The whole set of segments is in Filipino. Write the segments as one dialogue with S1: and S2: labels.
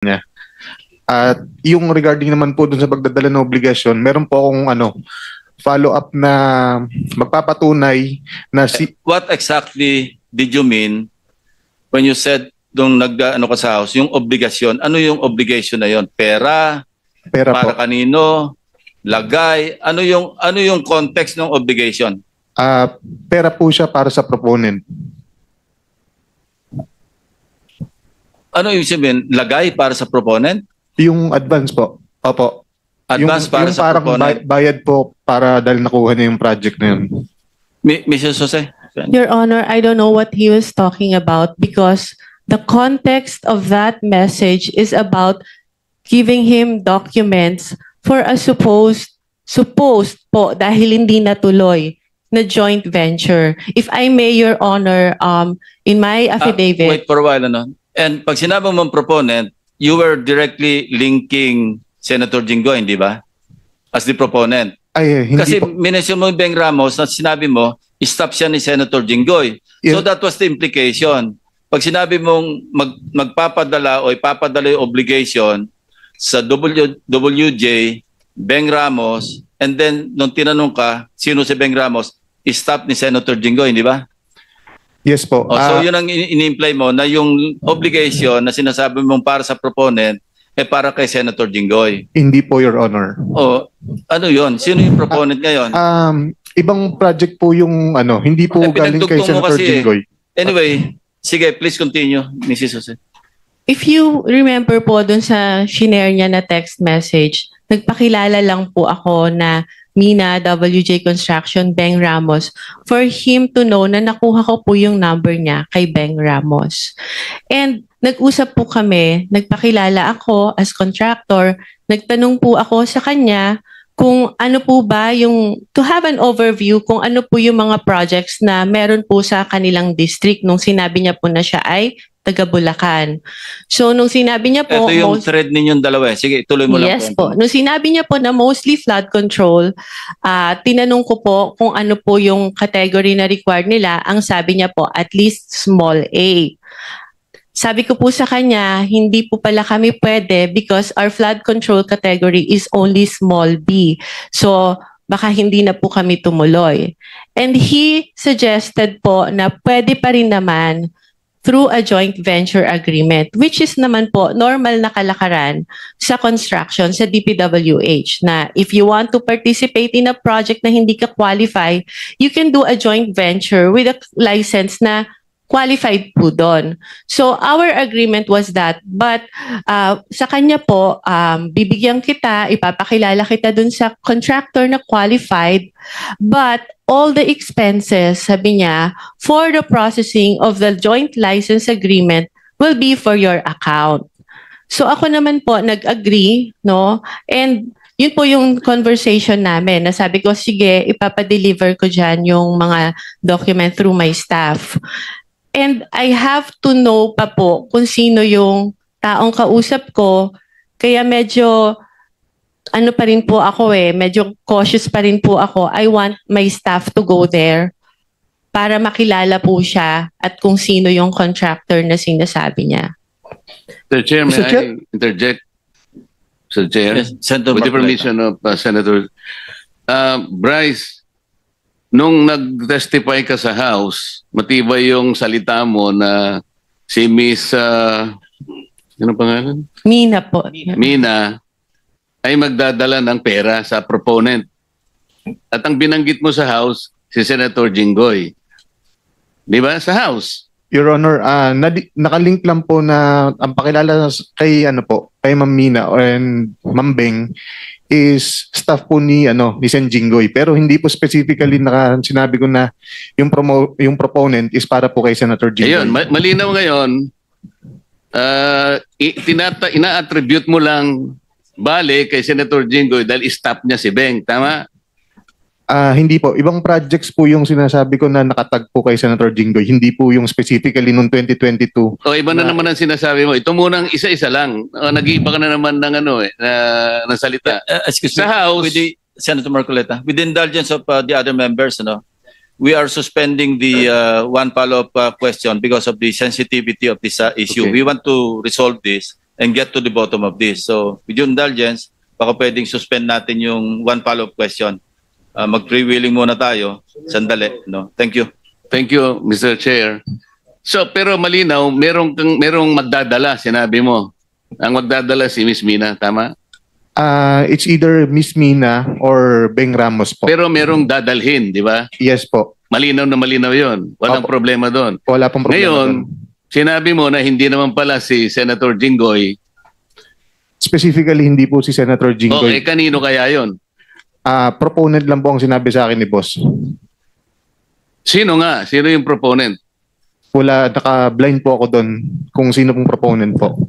S1: niya. At yung regarding naman po dun sa pagdadala ng obligasyon, meron po akong follow-up na magpapatunay na
S2: What exactly did you mean when you said nung nag-ano ka sa house, yung obligasyon? Ano yung obligation na yon? Pera para
S1: po.
S2: kanino? Lagay? Ano yung context ng obligation?
S1: Pera po siya para sa proponent.
S2: Ano yung sabihin? Lagay para sa proponent?
S1: Yung advance po. Opo.
S2: Advance para
S1: yung
S2: sa
S1: parang
S2: proponent?
S1: bayad po para dahil nakuha niya yung project na yun.
S2: Mrs. Jose?
S3: Your Honor, I don't know what he was talking about because the context of that message is about giving him documents for a supposed po dahil hindi natuloy na joint venture. If I may, Your Honor, in my affidavit...
S2: Wait for a while, ano? And pag sinabi mong proponent, you were directly linking Senator Jinggoy, di ba? As the proponent.
S1: Ay, hindi
S2: Kasi
S1: po.
S2: minention mo yung Beng Ramos na sinabi mo, stop siya ni Senator Jinggoy.
S1: Yeah.
S2: So that was the implication. Pag sinabi mong magpapadala o ipapadala yung obligation sa WJ, Beng Ramos, and then nung tinanong ka, sino si Beng Ramos, stop ni Senator Jinggoy, di ba?
S1: Yes po.
S2: So yun ang ini-imply mo na yung obligation na sinasabi mong para sa proponent para kay Senator Jinggoy.
S1: Hindi po, Your Honor.
S2: Ano yun? Sino yung proponent ngayon?
S1: Ibang project po yung hindi po galing kay Senator Jinggoy.
S2: Anyway, sige, please continue, Mrs. Jose.
S3: If you remember po dun sa shinare niya na text message, nagpakilala lang po ako na Mina, WJ Construction, Beng Ramos, for him to know na nakuha ko po yung number niya kay Beng Ramos. And nag-usap po kami, nagpakilala ako as contractor, nagtanong po ako sa kanya kung ano po ba yung, to have an overview kung ano po yung mga projects na meron po sa kanilang district nung sinabi niya po na siya ay taga Bulacan. So nung sinabi niya po...
S2: Ito yung thread ninyong dalawa. Sige, tuloy mo lang.
S3: Yes po. Nung sinabi niya po na mostly flood control, tinanong ko po kung ano po yung category na required nila. Ang sabi niya po, at least small A. Sabi ko po sa kanya, hindi po pala kami pwede because our flood control category is only small B. So baka hindi na po kami tumuloy. And he suggested po na pwede pa rin naman through a joint venture agreement, which is naman po normal na kalakaran sa construction sa DPWH na if you want to participate in a project na hindi ka qualify, you can do a joint venture with a license na qualified po doon. So our agreement was that, but sa kanya po, bibigyan kita, ipapakilala kita doon sa contractor na qualified, but all the expenses, sabi niya, for the processing of the joint license agreement will be for your account. So ako naman po nag-agree, no? And yun po yung conversation namin. Nasabi ko, sige, ipapadeliver ko dyan yung mga document through my staff. And I have to know pa po kung sino yung taong kausap ko. Kaya medyo ano pa rin po ako medyo cautious pa rin po ako. I want my staff to go there para makilala po siya at kung sino yung contractor na sinasabi niya.
S4: Mr. Chair, may I interject? Mr. Chair,
S2: Yes, Senator
S4: with the permission of Senator Bryce, nung nag-testify ka sa House, matibay yung salita mo na si Miss, ano pangalan?
S3: Mina po.
S4: Mina, ay magdadala ng pera sa proponent. At ang binanggit mo sa House, si Senator Jinggoy. Di ba? Sa House.
S1: Your Honor, nakalink lang po na ang pakilala kay kay Ma'am Mina and Ma'am Beng is staff po ni Sen Jinggoy, pero hindi po specifically sinabi ko na yung proponent is para po kay Senator Jinggoy.
S4: Ayun, malinaw ngayon. Ina-attribute mo lang bale kay Senator Jinggoy dahil stop niya si Beng, tama?
S1: Hindi po. Ibang projects po yung sinasabi ko na nakatag po kay Senator Jinggoy. Hindi po yung specifically noong 2022.
S4: O iba na naman ang sinasabi mo. Ito munang isa-isa lang. Nag-iiba ka na naman ng ng salita.
S2: Excuse
S4: Sa
S2: me,
S4: House,
S2: with Senator Marcoleta, with the indulgence of the other members, we are suspending the one follow-up question because of the sensitivity of this issue.
S4: Okay.
S2: We want to resolve this and get to the bottom of this. So, with your indulgence, baka pwedeng suspend natin yung one follow-up question. Mag-freewheeling muna tayo. Sandali. No? Thank you.
S4: Thank you, Mr. Chair. So, pero malinaw, merong magdadala, sinabi mo. Ang magdadala si Miss Mina, tama?
S1: It's either Miss Mina or Beng Ramos po.
S4: Pero merong dadalhin, di ba?
S1: Yes po.
S4: Malinaw na malinaw yon. Walang
S1: Opo.
S4: problema doon.
S1: Wala pong problema
S4: Ngayon,
S1: doon.
S4: sinabi mo na hindi naman pala si Senator Jinggoy.
S1: Specifically, hindi po si Senator
S4: Okay,
S1: Jinggoy.
S4: kanino kaya yon?
S1: Proponent lang po ang sinabi sa akin ni boss.
S4: Sino nga? Sino yung proponent?
S1: Wala, naka-blind po ako doon kung sino pong proponent po.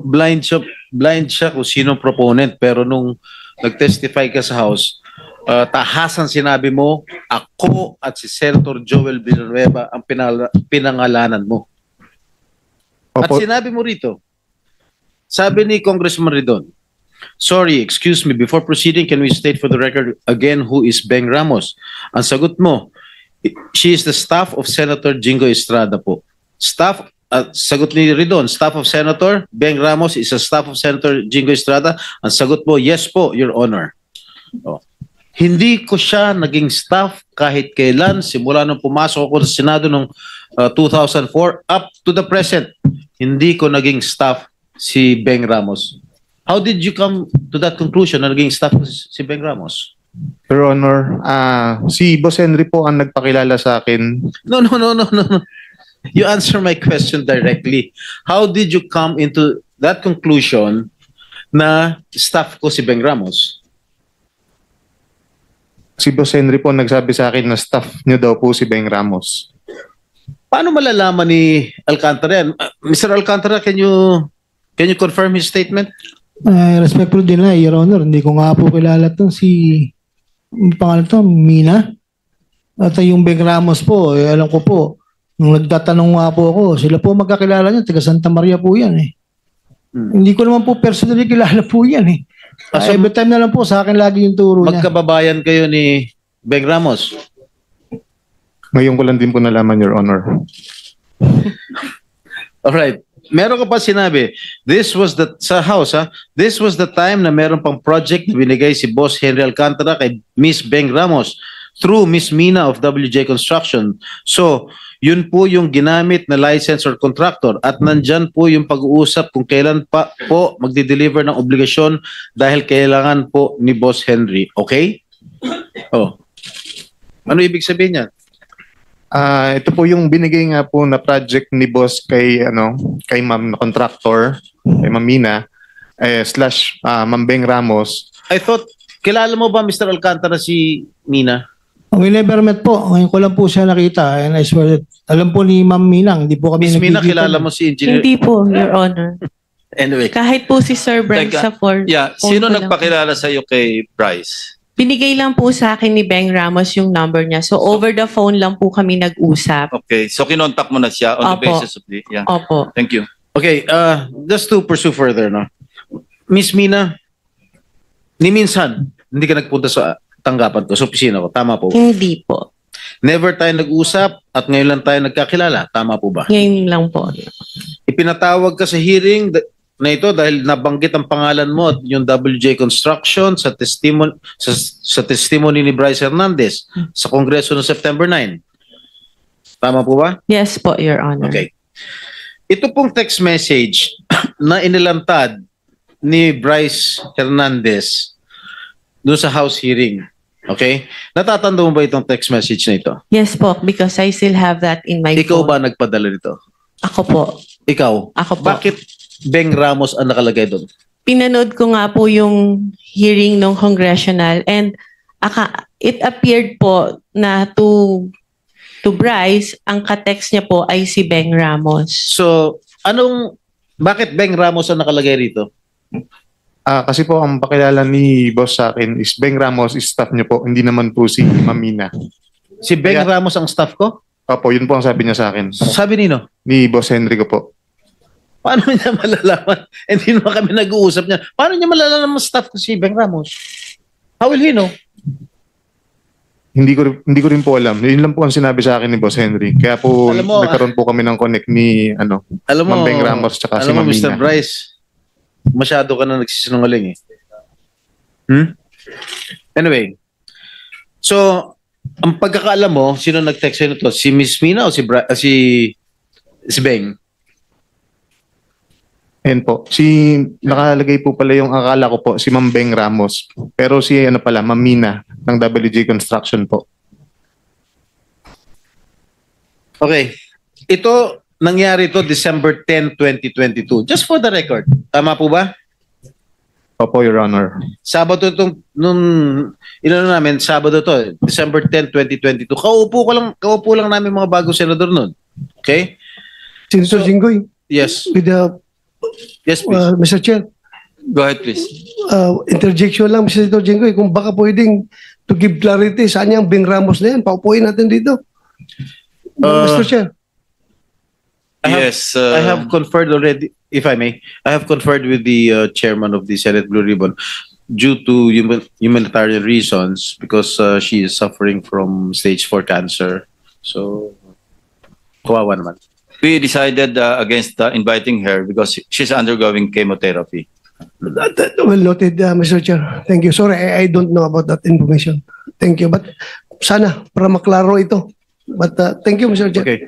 S5: Blind siya kung sino proponent, pero nung nag-testify ka sa House, tahasan sinabi mo, ako at si Senator Joel Villanueva ang pinangalanan mo. At
S1: Opo,
S5: sinabi mo rito, sabi ni Congressman Ridon, sorry, excuse me, before proceeding, can we state for the record again who is Beng Ramos? Ang sagot mo, she is the staff of Senator Jinggoy Estrada po. Sagot ni Ridon, staff of Senator Beng Ramos is a staff of Senator Jinggoy Estrada. Ang sagot mo, yes po, Your Honor. Oh. Hindi ko siya naging staff kahit kailan, simula nung pumasok ako sa Senado noong 2004 up to the present. Hindi ko naging staff si Beng Ramos. How did you come to that conclusion na naging staff ko si Beng Ramos?
S1: Your Honor, si Boss Henry po ang nagpakilala sa akin.
S5: No. You answer my question directly. How did you come into that conclusion na staff ko si Beng Ramos?
S1: Si Boss Henry po nagsabi sa akin na staff niyo daw po si Beng Ramos.
S5: Paano malalaman ni Alcantara yan? Mr. Alcantara, can you confirm his statement?
S6: Respectful din na, Your Honor. Hindi ko nga po kilala itong pangalan ito, Mina. At yung Beng Ramos po, alam ko po, nung nagtatanong nga po ako, sila po magkakilala niya, taga Santa Maria po yan eh. Hindi ko naman po personally kilala po yan eh.
S5: So,
S6: Every time na lang po, sa akin lagi yung turo niya.
S5: magkababayan kayo ni Beng Ramos?
S1: Ngayon ko lang din po nalaman, Your Honor.
S5: Alright. Meron ka pa sinabi, sa House, this was the time na meron pang project na binigay si Boss Henry Alcantara kay Miss Beng Ramos through Miss Mina of WJ Construction. So, yun po yung ginamit na license or contractor at nandyan po yung pag-uusap kung kailan pa po magdi-deliver ng obligasyon dahil kailangan po ni Boss Henry. Okay? Oh. Ano ibig sabihin niya?
S1: Ito po yung binigay nga po na project ni boss kay ma'am na contractor, kay Ma'am Mina, / Ma'am Beng Ramos.
S5: I thought, kilala mo ba Mr. Alcantara si Mina?
S6: We never met po. Ngayon ko lang po siya nakita. And I swear that, alam po ni Ma'am Minang, hindi po kami
S5: Miss Mina,
S6: nagkikita.
S5: kilala mo si Engineer?
S3: Hindi po, Your Honor.
S5: Anyway,
S3: Kahit po si Sir Brent
S2: Teka,
S3: sa phone.
S2: Yeah,
S3: phone
S2: sino
S3: ko lang.
S2: nagpakilala sa iyo kay Bryce?
S3: Binigay lang po sa akin ni Beng Ramos yung number niya. So over the phone lang po kami nag-usap.
S2: Okay, so kinontak mo na siya on the
S3: Opo.
S2: basis of the... Yeah.
S3: Opo.
S2: Thank you.
S5: okay, just to pursue further, no? Miss Mina, ni minsan, hindi ka nagpunta sa tanggapan ko, sa opisina ko. Tama po.
S3: Hindi po.
S5: Never tayo nag-usap at ngayon lang tayo nagkakilala. Tama po ba?
S3: Ngayon lang po.
S5: Ipinatawag ka sa hearing na ito dahil nabanggit ang pangalan mo at yung WJ Construction sa testimony ni Bryce Hernandez sa Kongreso noong September 9. Tama po ba?
S3: Yes po, Your Honor.
S5: Okay. Ito pong text message na inilantad ni Bryce Hernandez doon sa House hearing. Okay? Natatanda mo ba itong text message na ito?
S3: Yes po, because I still have that in my
S5: Ikaw
S3: phone.
S5: ba nagpadala nito?
S3: Ako po.
S5: Ikaw?
S3: Ako po.
S5: Bakit Beng Ramos ang nakalagay doon?
S3: Pinanood ko nga po yung hearing ng congressional and it appeared po na to Bryce, ang ka-text niya po ay si Beng Ramos.
S5: So, bakit Beng Ramos ang nakalagay rito?
S1: Kasi po ang pakilala ni boss sa akin is Beng Ramos is staff niyo po, hindi naman po si Ma'am Mina.
S5: Si Beng
S1: Kaya-
S5: Ramos ang staff ko?
S1: Opo, yun po ang sabi niya sa akin.
S5: Sabi nino?
S1: Ni Boss Henry ko po.
S5: Paano niya malalaman? Hindi naman kami nag-uusap niya. Paano niya malalaman staff ko si Beng Ramos? How will he know?
S1: Hindi ko rin po alam. Yun lang po ang sinabi sa akin ni Boss Henry. Kaya po
S5: Alam mo,
S1: nagkaroon po kami ng connect ni
S5: Alam mo,
S1: Ma'am Beng Ramos tsaka si
S5: alam mo,
S1: Ma'am
S5: Mr.
S1: Mina.
S5: Bryce, masyado ka na nagsisinungaling Anyway, so, ang pagkakaalam mo, sino nag-text sa'yo nito? Si Miss Mina o si Beng?
S1: Ayan po. Nakalagay po pala yung akala ko po, si Ma'am Beng Ramos. Pero si pala, Ma'am Mina ng WG Construction po.
S5: Okay. Ito, nangyari ito December 10, 2022. Just for the record. Tama po ba?
S1: Opo, Your Honor.
S5: Sabado itong, Sabado to, December 10, 2022. Kaupo lang namin mga bagong senador nun. Okay?
S6: Senator Jinggoy,
S5: Yes.
S6: with the,
S5: Yes, please.
S6: Mr. Chair,
S2: Go ahead, please.
S6: interjection lang, Mr. Senator Jinggoy, kung baka pwedeng to give clarity, saan yung Beng Ramos na yan? Paupuin natin dito. Mr. Chair.
S2: Yes.
S5: I have conferred already, if I may, I have conferred with the chairman of the Senate Blue Ribbon due to humanitarian reasons because she is suffering from stage 4 cancer. So, kawawa naman.
S2: We decided against inviting her because she's undergoing chemotherapy.
S6: Well noted, Mr. Chair. Thank you. Sorry, I don't know about that information. Thank you. But sana, para maklaro ito. But thank you, Mr. Chair.
S5: Okay.